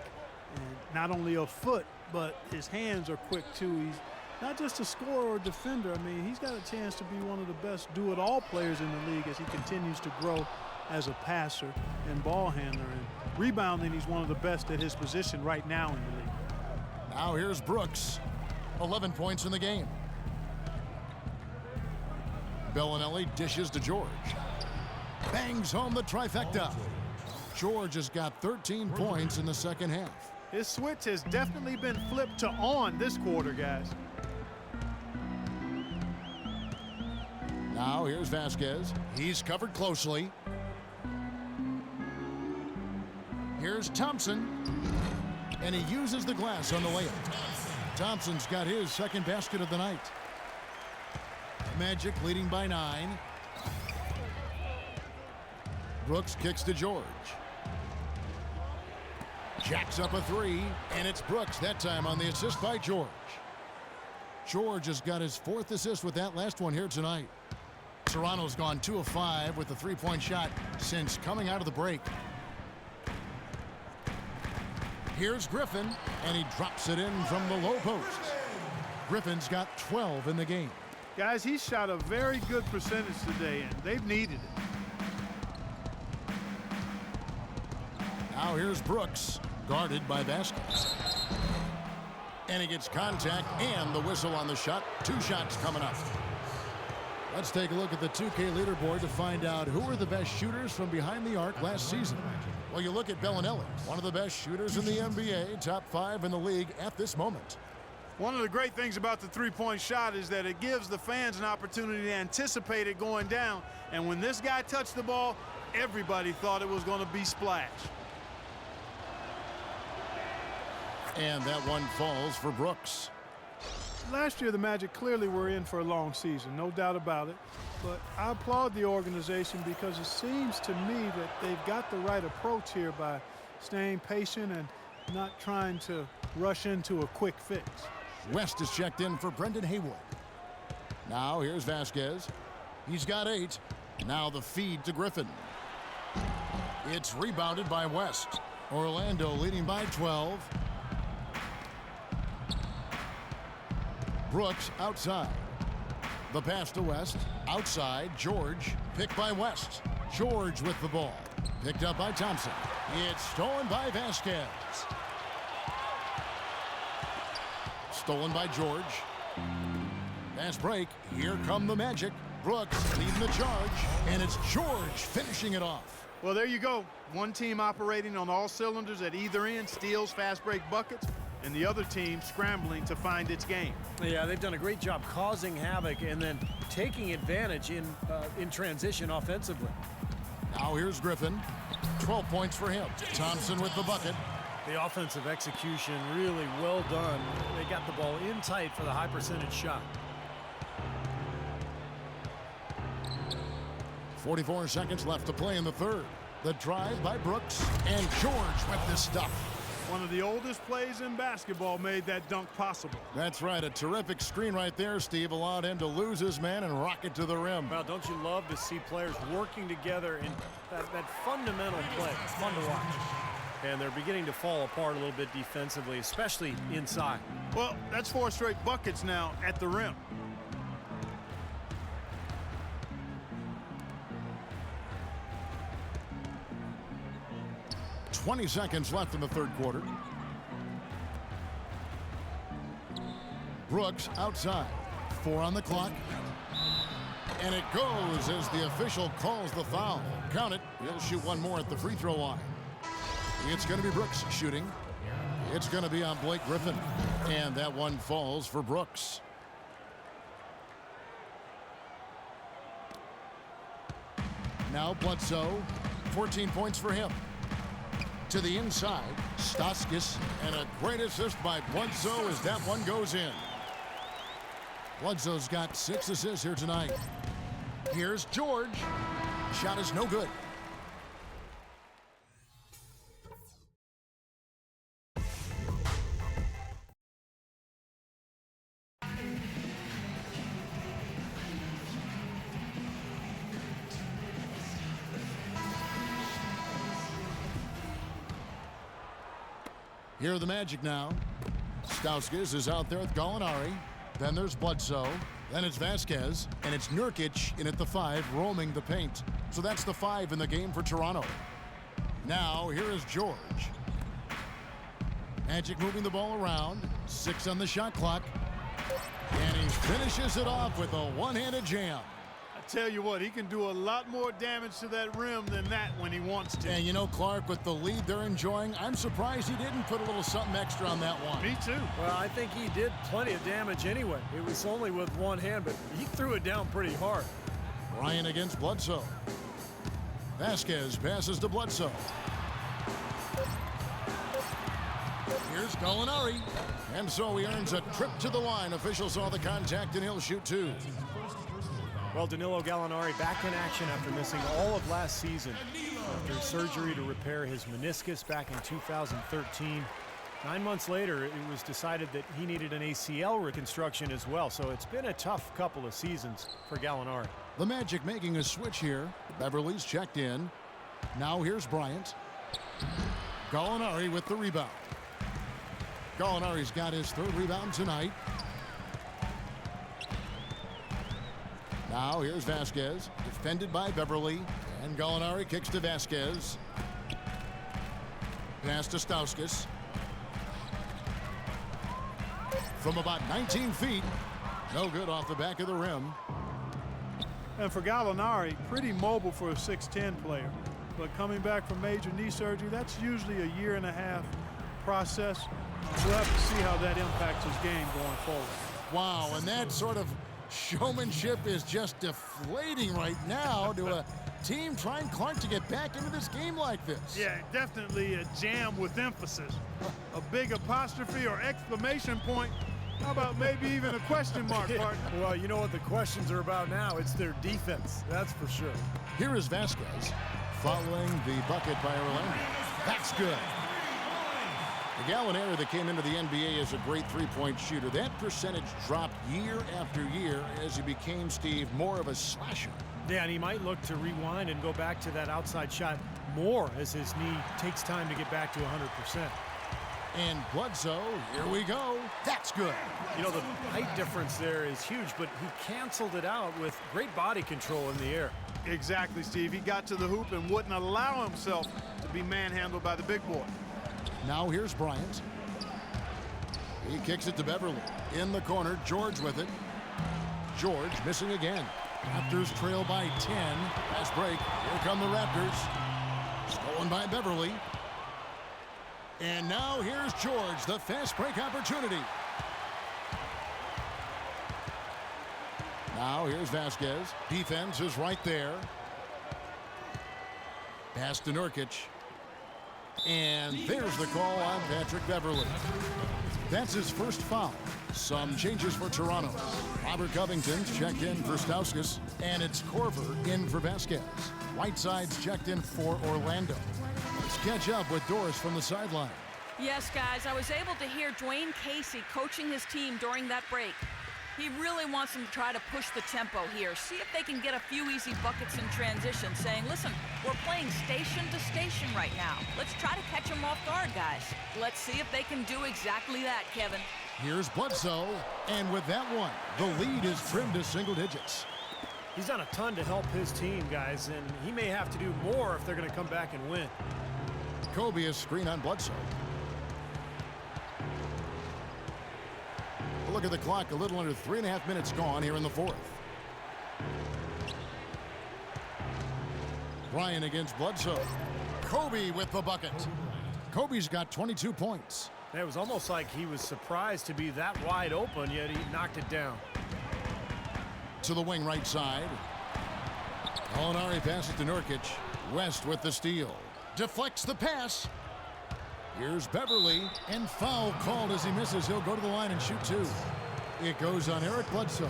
and not only a foot, but his hands are quick too. He's not just a scorer or defender. I mean, he's got a chance to be one of the best do-it-all players in the league as he continues to grow as a passer and ball handler. And rebounding, he's one of the best at his position right now in the league. Now here's Brooks, 11 points in the game. Bellinelli dishes to George. Bangs home the trifecta. George has got 13 points in the second half. His switch has definitely been flipped to on this quarter, guys. Now here's Vasquez. He's covered closely. Here's Thompson. And he uses the glass on the layup. Thompson's got his second basket of the night. Magic leading by 9. Brooks kicks to George. Jacks up a 3, and it's Brooks that time on the assist by George. George has got his 4th assist with that last one here tonight. Toronto's gone 2 of 5 with the 3-point shot since coming out of the break. Here's Griffin, and he drops it in from the low post. Griffin's got 12 in the game. Guys, he shot a very good percentage today, and they've needed it. Now here's Brooks, guarded by Vasquez. And he gets contact and the whistle on the shot. 2 shots coming up. Let's take a look at the 2K leaderboard to find out who were the best shooters from behind the arc last season. Well, you look at Bellinelli, one of the best shooters in the NBA, top 5 in the league at this moment. One of the great things about the three-point shot is that it gives the fans an opportunity to anticipate it going down. And when this guy touched the ball, everybody thought it was going to be splash. And that one falls for Brooks. Last year, the Magic clearly were in for a long season, no doubt about it. But I applaud the organization because it seems to me that they've got the right approach here by staying patient and not trying to rush into a quick fix. West is checked in for Brendan Haywood. Now here's Vasquez. He's got 8. Now the feed to Griffin. It's rebounded by West. Orlando leading by 12. Brooks outside. The pass to West. Outside, George. Picked by West. George with the ball. Picked up by Thompson. It's stolen by Vasquez. Stolen by George. Fast break. Here come the Magic. Brooks leading the charge. And it's George finishing it off. Well, there you go. One team operating on all cylinders at either end, steals, fast break buckets, and the other team scrambling to find its game. Yeah, they've done a great job causing havoc and then taking advantage in transition offensively. Now here's Griffin. 12 points for him. Thompson with the bucket. The offensive execution really well done. They got the ball in tight for the high percentage shot. 44 seconds left to play in the third. The drive by Brooks, and George with the stuff. One of the oldest plays in basketball made that dunk possible. That's right, a terrific screen right there, Steve. Allowed him to lose his man and rock it to the rim. Well, don't you love to see players working together in that fundamental play? It's fun to watch. And they're beginning to fall apart a little bit defensively, especially inside. Well, that's 4 straight buckets now at the rim. .20 seconds left in the third quarter. Brooks outside. 4 on the clock. And it goes as the official calls the foul. Count it. He'll shoot one more at the free throw line. It's going to be Brooks shooting. It's going to be on Blake Griffin. And that one falls for Brooks. Now Bledsoe. 14 points for him. To the inside, Stauskas, and a great assist by Bledsoe as that one goes in. Bledsoe's got 6 assists here tonight. Here's George. Shot is no good. Here are the Magic now. Stauskas is out there with Gallinari. Then there's Bledsoe. Then it's Vasquez. And it's Nurkic in at the 5, roaming the paint. So that's the 5 in the game for Toronto. Now, here is George. Magic moving the ball around. 6 on the shot clock. And he finishes it off with a one-handed jam. Tell you what, he can do a lot more damage to that rim than that when he wants to. And you know, Clark, with the lead they're enjoying, I'm surprised he didn't put a little something extra on that one. Me too. Well, I think he did plenty of damage anyway. It was only with one hand, but he threw it down pretty hard. Ryan against Bledsoe. Vasquez passes to Bledsoe. Here's Gallinari. And so he earns a trip to the line. Officials saw the contact, and he'll shoot 2. Well, Danilo Gallinari back in action after missing all of last season after surgery to repair his meniscus back in 2013. 9 months later, it was decided that he needed an ACL reconstruction as well, so it's been a tough couple of seasons for Gallinari. The Magic making a switch here. Beverly's checked in. Now here's Bryant. Gallinari with the rebound. Gallinari's got his 3rd rebound tonight. Now here's Vasquez, defended by Beverly, and Gallinari kicks to Vasquez. Pass to Stauskas. From about 19 feet, no good off the back of the rim. And for Gallinari, pretty mobile for a 6'10 player. But coming back from major knee surgery, that's usually a 1.5-year process. We'll have to see how that impacts his game going forward. Wow, and that sort of showmanship is just deflating right now to a team trying, Clark, to get back into this game like this. Yeah, definitely a jam with emphasis. A big apostrophe or exclamation point. How about maybe even a question mark, partner? Well, you know what the questions are about now. It's their defense, that's for sure. Here is Vasquez following the bucket by Orlando. That's good. The Gallinari that came into the NBA as a great three-point shooter, that percentage dropped year after year as he became, Steve, more of a slasher. Yeah, and he might look to rewind and go back to that outside shot more as his knee takes time to get back to 100%. And Bledsoe, here we go. That's good. You know, the height difference there is huge, but he canceled it out with great body control in the air. Exactly, Steve. He got to the hoop and wouldn't allow himself to be manhandled by the big boy. Now here's Bryant. He kicks it to Beverly. In the corner, George with it. George missing again. Raptors trail by 10. Fast break. Here come the Raptors. Stolen by Beverly. And now here's George, the fast break opportunity. Now here's Vasquez. Defense is right there. Pass to Nurkic. And there's the call on Patrick Beverly. That's his first foul. Some changes for Toronto. Robert Covington's checked in for Stauskas, and it's Korver in for Vasquez. Whiteside's checked in for Orlando. Let's catch up with Doris from the sideline. Yes, guys, I was able to hear Dwayne Casey coaching his team during that break. He really wants them to try to push the tempo here, see if they can get a few easy buckets in transition, saying, listen, we're playing station to station right now. Let's try to catch them off guard, guys. Let's see if they can do exactly that, Kevin. Here's Bledsoe, and with that one, the lead is trimmed to single digits. He's done a ton to help his team, guys, and he may have to do more if they're going to come back and win. Kobe is screen on Bledsoe. Look at the clock, a little under 3.5 minutes gone here in the fourth. Bryant against Bledsoe. Kobe with the bucket. Kobe's got 22 points. It was almost like he was surprised to be that wide open, yet he knocked it down. To the wing right side. Gallinari passes to Nurkic. West with the steal. Deflects the pass. Here's Beverly, and foul called as he misses. He'll go to the line and shoot two. It goes on Eric Bledsoe.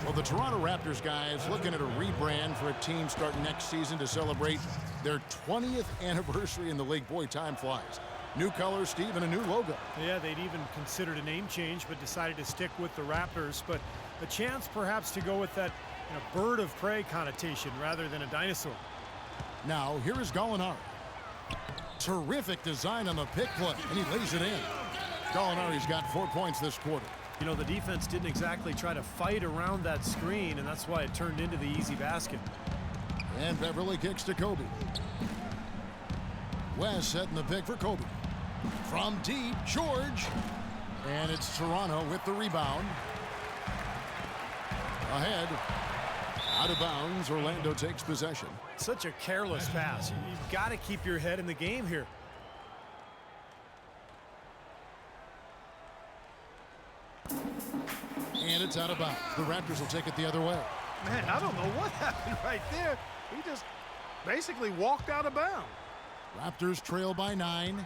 Well, the Toronto Raptors, guys, looking at a rebrand for a team starting next season to celebrate their 20th anniversary in the league. Boy, time flies. New colors, Steve, and a new logo. Yeah, they'd even considered a name change, but decided to stick with the Raptors. But a chance perhaps to go with that bird of prey connotation rather than a dinosaur. Now, here is Gallinari. Terrific design on the pick play, and he lays it in. Gallinari's got 4 points this quarter. You know, the defense didn't exactly try to fight around that screen, and that's why it turned into the easy basket. And Beverly kicks to Kobe. West setting the pick for Kobe. From deep, George. And it's Toronto with the rebound. Ahead. Out of bounds, Orlando takes possession. Such a careless pass. You've got to keep your head in the game here. And it's out of bounds. The Raptors will take it the other way. Man, I don't know what happened right there. He just basically walked out of bounds. Raptors trail by 9.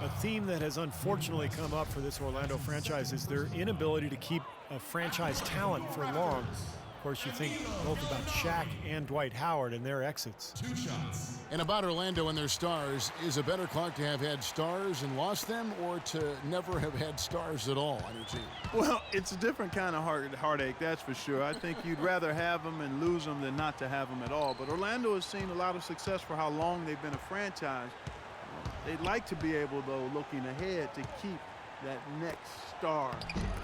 A theme that has unfortunately come up for this Orlando franchise is their inability to keep a franchise talent for long. Of course, you think both about Shaq and Dwight Howard and their exits. And about Orlando and their stars, is it better, Clark, to have had stars and lost them, or to never have had stars at all on your team? Well, it's a different kind of heartache, that's for sure. I think you'd rather have them and lose them than not to have them at all. But Orlando has seen a lot of success for how long they've been a franchise. They'd like to be able, though, looking ahead, to keep that next star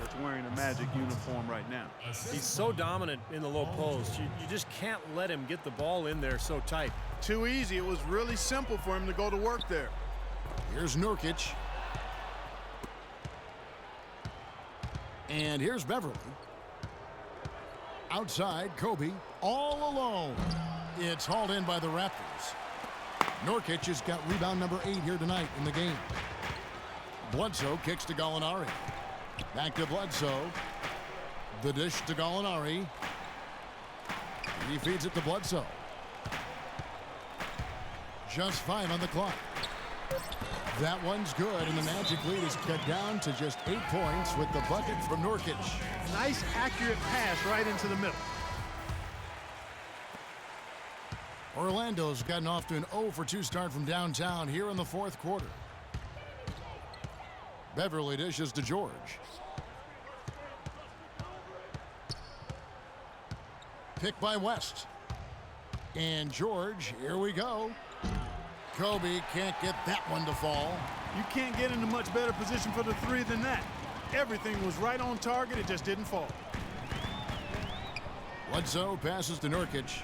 that's wearing a Magic uniform right now. He's so dominant in the low post. You just can't let him get the ball in there so tight. Too easy. It was really simple for him to go to work there. Here's Nurkic. And here's Beverly. Outside, Kobe, all alone. It's hauled in by the Raptors. Nurkic has got rebound number 8 here tonight in the game. Bledsoe kicks to Gallinari. Back to Bledsoe. The dish to Gallinari. He feeds it to Bledsoe. Just 5 on the clock. That one's good, and the Magic lead is cut down to just 8 points with the bucket from Nurkic. Nice, accurate pass right into the middle. Orlando's gotten off to an 0-for-2 start from downtown here in the fourth quarter. Beverly dishes to George. Pick by West. And George, here we go. Kobe can't get that one to fall. You can't get in a much better position for the three than that. Everything was right on target, it just didn't fall. Bledsoe passes to Nurkic.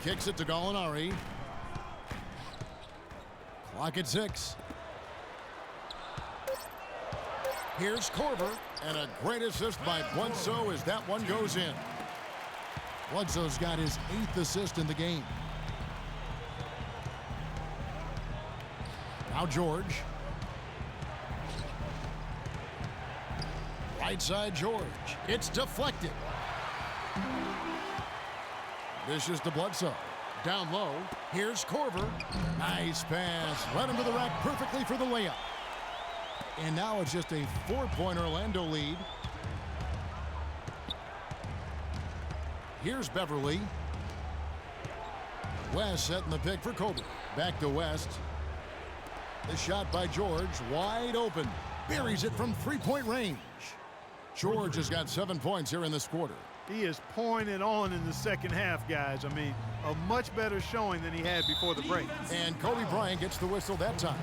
Kicks it to Gallinari. Clock at 6. Here's Korver, and a great assist by Bledsoe as that one goes in. Bledsoe's got his 8th assist in the game. Now George. Right side George. It's deflected. Dishes to Bledsoe. Down low. Here's Korver. Nice pass. Led him to the rack perfectly for the layup. And now it's just a 4-point Orlando lead. Here's Beverly. West setting the pick for Kobe. Back to West. The shot by George. Wide open. Buries it from 3-point range. George has got 7 points here in this quarter. He is pouring it on in the second half, guys. I mean, a much better showing than he had before the break. And Kobe Bryant gets the whistle that time.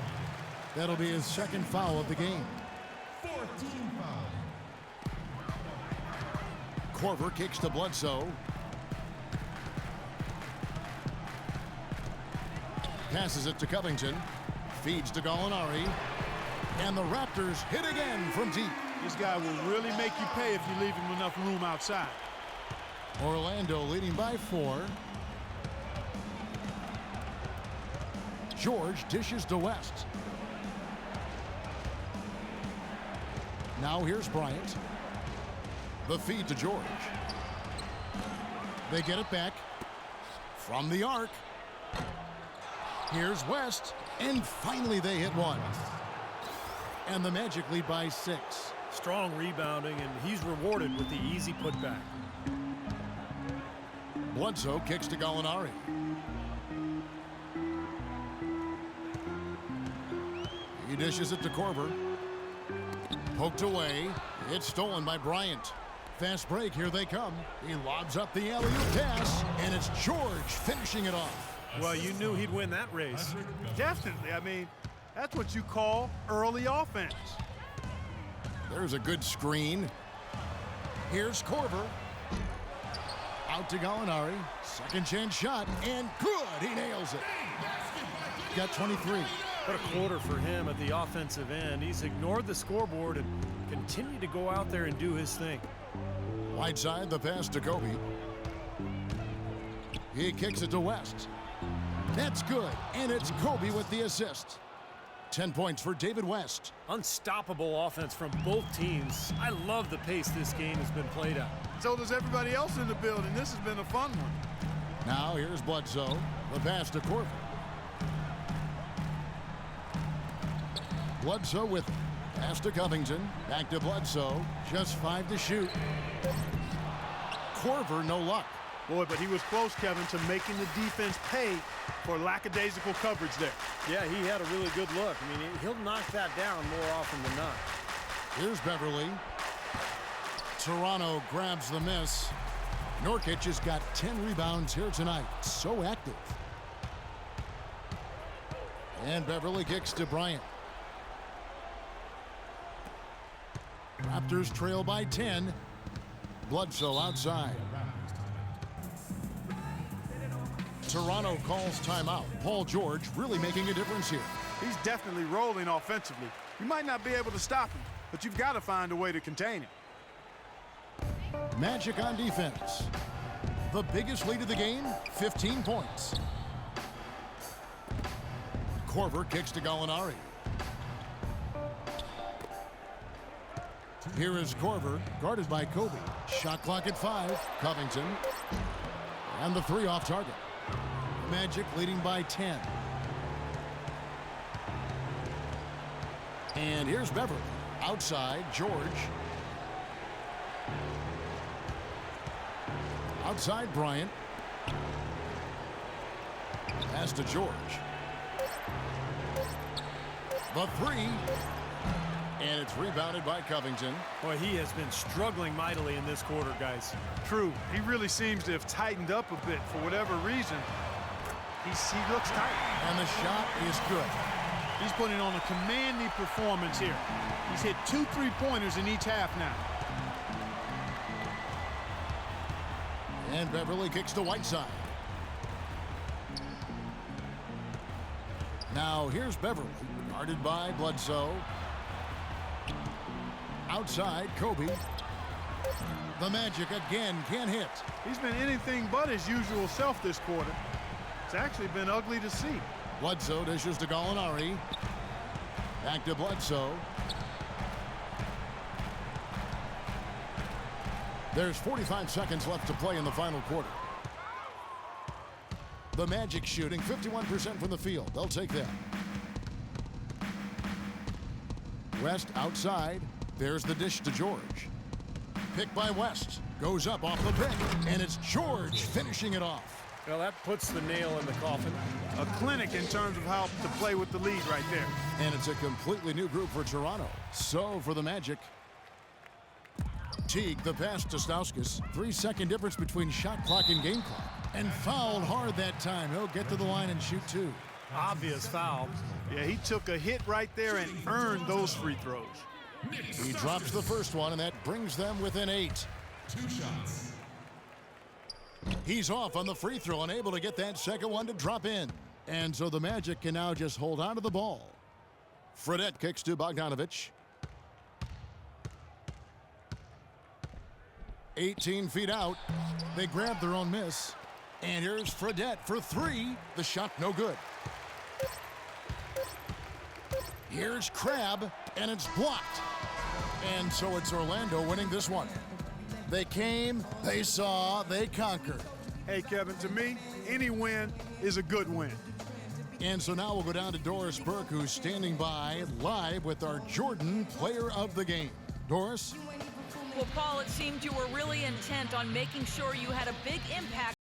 That'll be his 2nd foul of the game. 14 foul. Korver kicks to Bledsoe. Passes it to Covington. Feeds to Gallinari. And the Raptors hit again from deep. This guy will really make you pay if you leave him enough room outside. Orlando leading by 4. George dishes to West. Now here's Bryant. The feed to George. They get it back from the arc. Here's West. And finally they hit one. And the Magic lead by 6. Strong rebounding, and he's rewarded with the easy putback. Bledsoe kicks to Gallinari. He dishes it to Korver. Poked away. It's stolen by Bryant. Fast break, here they come. He lobs up the alley-oop pass, and it's George finishing it off. Well, you knew he'd win that race. Definitely. I mean, that's what you call early offense. There's a good screen. Here's Korver. Out to Gallinari. Second chance shot, and good. He nails it. Got 23. What a quarter for him at the offensive end. He's ignored the scoreboard and continued to go out there and do his thing. Whiteside, the pass to Kobe. He kicks it to West. That's good, and it's Kobe with the assist. 10 points for David West. Unstoppable offense from both teams. I love the pace this game has been played at. So does everybody else in the building. This has been a fun one. Now here's Bledsoe. The pass to Korver. Bledsoe with pass to Covington. Back to Bledsoe. Just 5 to shoot. Korver, no luck. Boy, but he was close, Kevin, to making the defense pay for lackadaisical coverage there. Yeah, he had a really good look. I mean, he'll knock that down more often than not. Here's Beverly. Toronto grabs the miss. Nurkic has got 10 rebounds here tonight. So active. And Beverly kicks to Bryant. Raptors trail by 10. Bledsoe outside. Toronto calls timeout. Paul George really making a difference here. He's definitely rolling offensively. You might not be able to stop him, but you've got to find a way to contain him. Magic on defense. The biggest lead of the game, 15 points. Korver kicks to Gallinari. Here is Korver, guarded by Kobe. Shot clock at 5. Covington. And the 3 off target. Magic leading by 10. And here's Beverly. Outside, George. Outside, Bryant. Pass to George. The three. And it's rebounded by Covington. Boy, he has been struggling mightily in this quarter, guys. True. He really seems to have tightened up a bit for whatever reason. He looks tight. And the shot is good. He's putting on a commanding performance here. He's hit 2 3-pointers in each half now. And Beverly kicks to Whiteside. Now here's Beverly, guarded by Bledsoe. Outside, Kobe. The Magic again can't hit. He's been anything but his usual self this quarter. It's actually been ugly to see. Bledsoe dishes to Gallinari. Back to Bledsoe. There's 45 seconds left to play in the final quarter. The Magic shooting 51% from the field. They'll take that. West outside. There's the dish to George. Pick by West. Goes up off the pick. And it's George finishing it off. Well, that puts the nail in the coffin. A clinic in terms of how to play with the lead right there. And it's a completely new group for Toronto. So for the Magic. Teague, the pass to Stauskas. 3-second difference between shot clock and game clock. And fouled hard that time. He'll get to the line and shoot 2. Obvious foul. Yeah, he took a hit right there and earned those free throws. He drops the first one, and that brings them within 8. 2 shots. He's off on the free throw, unable to get that second one to drop in. And so the Magic can now just hold on to the ball. Fredette kicks to Bogdanovich. 18 feet out. They grab their own miss. And here's Fredette for 3. The shot no good. Here's Crabbe, and it's blocked. And so it's Orlando winning this one. They came, they saw, they conquered. Hey, Kevin, to me, any win is a good win. And so now we'll go down to Doris Burke, who's standing by live with our Jordan Player of the Game. Doris? Well, Paul, it seemed you were really intent on making sure you had a big impact